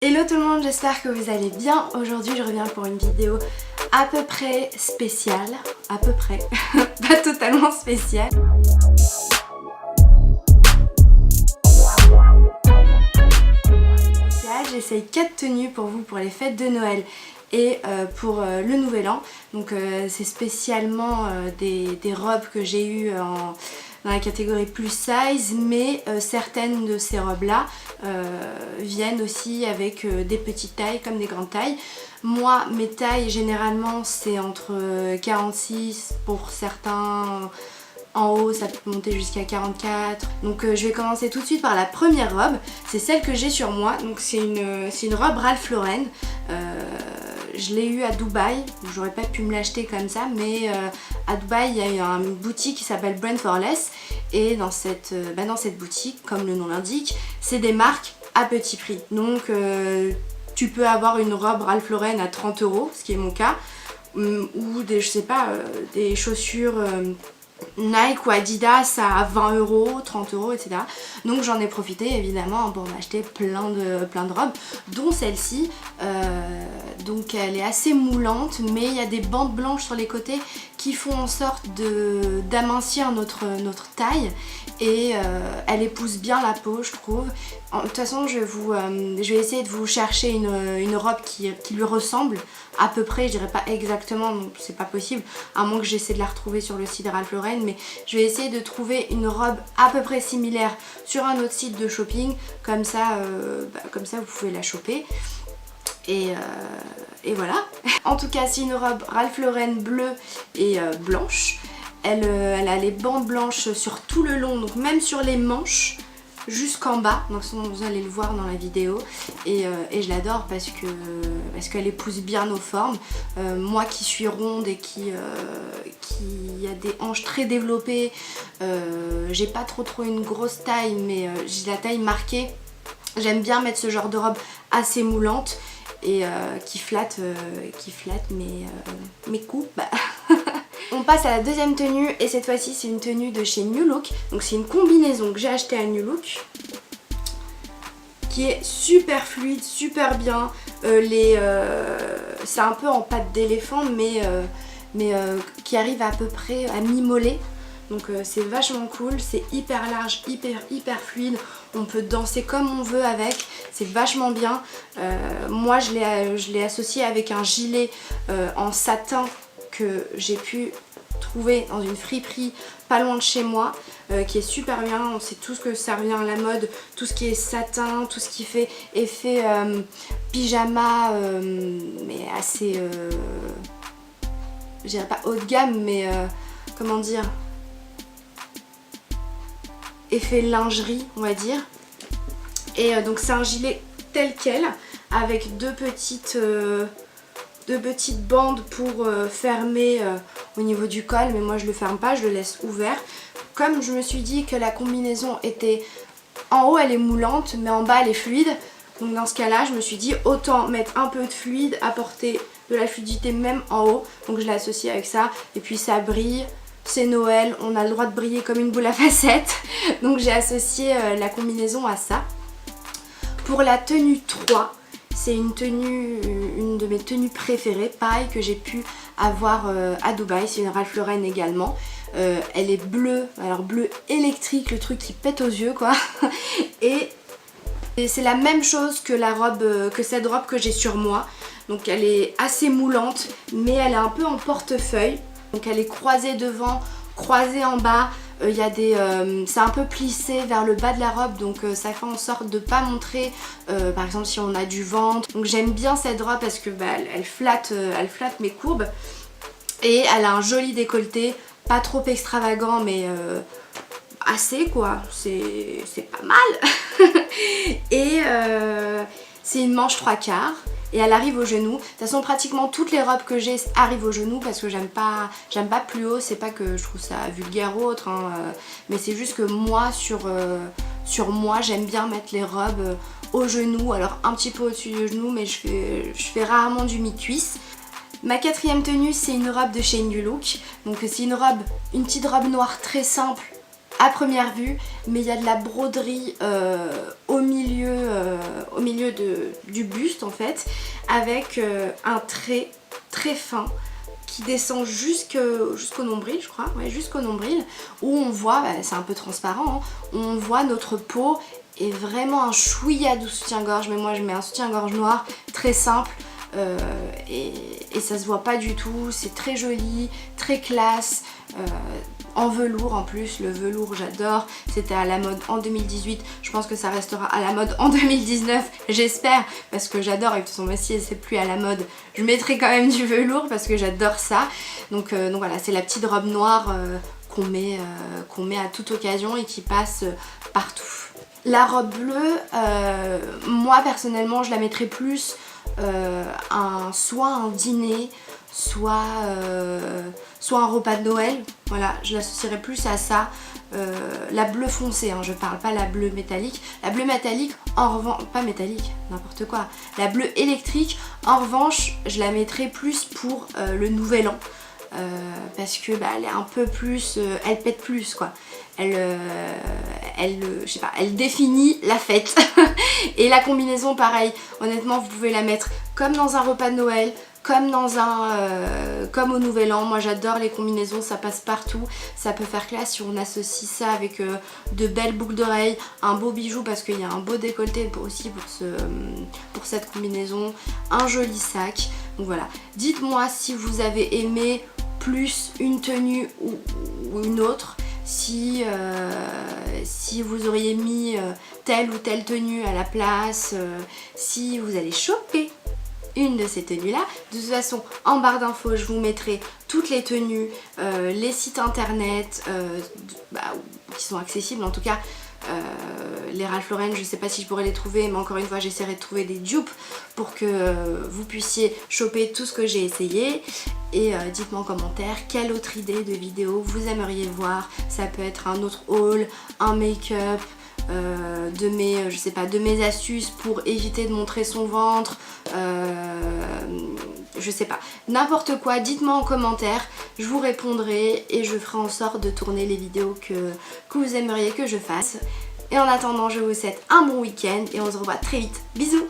Hello tout le monde, j'espère que vous allez bien. Aujourd'hui je reviens pour une vidéo à peu près spéciale. À peu près, pas totalement spéciale. J'essaye 4 tenues pour vous pour les fêtes de Noël et pour le nouvel an. Donc c'est spécialement des robes que j'ai eues dans la catégorie plus size, mais certaines de ces robes là viennent aussi avec des petites tailles comme des grandes tailles. Moi mes tailles généralement c'est entre 46 pour certains. En haut ça peut monter jusqu'à 44. Donc je vais commencer tout de suite par la première robe. C'est celle que j'ai sur moi. Donc c'est une robe Ralph Lauren. Je l'ai eue à Dubaï. J'aurais pas pu me l'acheter comme ça, mais à Dubaï il y a une boutique qui s'appelle Brand for Less. Et dans cette boutique, comme le nom l'indique, c'est des marques à petit prix. Donc tu peux avoir une robe Ralph Lauren à 30 €, ce qui est mon cas, ou des, je sais pas, des chaussures Nike ou Adidas à 20 €, 30 €, etc. Donc j'en ai profité évidemment pour m'acheter plein de robes, dont celle-ci. Donc elle est assez moulante, mais il y a des bandes blanches sur les côtés qui font en sorte d'amincir notre taille, et elle épouse bien la peau, je trouve. De toute façon je vais essayer de vous chercher une robe qui lui ressemble à peu près. Je dirais pas exactement, donc c'est pas possible, à moins que j'essaie de la retrouver sur le site de Ralph Lauren, mais je vais essayer de trouver une robe à peu près similaire sur un autre site de shopping, comme ça vous pouvez la choper. Et voilà. En tout cas c'est une robe Ralph Lauren bleue et blanche. Elle a les bandes blanches sur tout le long, donc même sur les manches jusqu'en bas, donc vous allez le voir dans la vidéo, et je l'adore parce qu'elle épouse bien nos formes. Moi qui suis ronde et qui a des hanches très développées, j'ai pas trop une grosse taille, mais j'ai la taille marquée. J'aime bien mettre ce genre de robe assez moulante et qui flatte mes coups. On passe à la deuxième tenue, et cette fois-ci c'est une tenue de chez New Look. Donc c'est une combinaison que j'ai achetée à New Look, qui est super fluide, super bien. C'est un peu en pâte d'éléphant, mais qui arrive à peu près à mi-mollet. Donc c'est vachement cool, c'est hyper large, hyper fluide. On peut danser comme on veut avec, c'est vachement bien. Moi je l'ai associé avec un gilet en satin que j'ai pu trouver dans une friperie pas loin de chez moi, qui est super bien. On sait tous que ça revient à la mode, tout ce qui est satin, tout ce qui fait effet pyjama, mais assez, je dirais pas haut de gamme, mais comment dire, effet lingerie on va dire. Et donc c'est un gilet tel quel, avec deux petites bandes pour fermer au niveau du col, mais moi je le ferme pas, je le laisse ouvert. Comme je me suis dit que la combinaison était en haut, elle est moulante, mais en bas elle est fluide, donc dans ce cas là je me suis dit autant mettre un peu de fluide, apporter de la fluidité même en haut. Donc je l'ai associé avec ça, et puis ça brille. C'est Noël, on a le droit de briller comme une boule à facettes, donc j'ai associé la combinaison à ça. Pour la tenue 3, c'est une de mes tenues préférées, pareil, que j'ai pu avoir à Dubaï. C'est une Ralph Lauren également. Elle est bleue, alors bleu électrique, le truc qui pète aux yeux quoi. Et c'est la même chose que cette robe que j'ai sur moi. Donc elle est assez moulante, mais elle est un peu en portefeuille. Donc elle est croisée devant, croisée en bas. C'est un peu plissé vers le bas de la robe, donc ça fait en sorte de pas montrer par exemple si on a du ventre. Donc j'aime bien cette robe parce que elle flatte mes courbes, et elle a un joli décolleté, pas trop extravagant, mais assez quoi, c'est pas mal. Et c'est une manche 3/4. Et elle arrive au genou. De toute façon pratiquement toutes les robes que j'ai arrivent au genou, parce que j'aime pas plus haut. C'est pas que je trouve ça vulgaire ou autre, hein, mais c'est juste que moi sur moi j'aime bien mettre les robes au genou. Alors un petit peu au-dessus du genou, mais je fais rarement du mi-cuisse. Ma quatrième tenue c'est une robe de chez New Look. Donc c'est une petite robe noire très simple à première vue, mais il y a de la broderie au milieu du buste en fait, avec un trait très fin qui descend jusqu'au nombril, je crois, ouais, jusqu'au nombril, où on voit, bah, c'est un peu transparent, hein, on voit notre peau et vraiment un chouïa de soutien-gorge, mais moi je mets un soutien-gorge noir très simple. Et ça se voit pas du tout, c'est très joli, très classe, en velours en plus, le velours j'adore, c'était à la mode en 2018, je pense que ça restera à la mode en 2019, j'espère, parce que j'adore, et de toute façon si c'est plus à la mode, je mettrai quand même du velours parce que j'adore ça, donc voilà, c'est la petite robe noire qu'on met à toute occasion et qui passe partout. La robe bleue, moi personnellement je la mettrais plus soit un dîner, soit un repas de Noël, voilà, je l'associerais plus à ça. La bleue foncée, hein, je parle pas la bleue métallique. La bleue métallique, en revanche, pas métallique, n'importe quoi. La bleue électrique, en revanche, je la mettrais plus pour le nouvel an. Parce que bah, elle est un peu plus, elle pète plus quoi. Je sais pas, elle définit la fête. Et la combinaison pareil, honnêtement vous pouvez la mettre comme dans un repas de Noël, comme au nouvel an. Moi j'adore les combinaisons, ça passe partout, ça peut faire classe si on associe ça avec de belles boucles d'oreilles, un beau bijou parce qu'il y a un beau décolleté aussi pour cette combinaison, un joli sac. Donc voilà, dites-moi si vous avez aimé plus une tenue ou une autre, si vous auriez mis telle ou telle tenue à la place, si vous allez choper une de ces tenues là. De toute façon en barre d'infos je vous mettrai toutes les tenues, les sites internet qui sont accessibles en tout cas. Les Ralph Lauren, je sais pas si je pourrais les trouver, mais encore une fois j'essaierai de trouver des dupes pour que vous puissiez choper tout ce que j'ai essayé. Et dites-moi en commentaire quelle autre idée de vidéo vous aimeriez voir. Ça peut être un autre haul, un make-up, de mes astuces pour éviter de montrer son ventre, je sais pas, n'importe quoi, dites-moi en commentaire, je vous répondrai et je ferai en sorte de tourner les vidéos que vous aimeriez que je fasse. Et en attendant, je vous souhaite un bon week-end et on se revoit très vite. Bisous!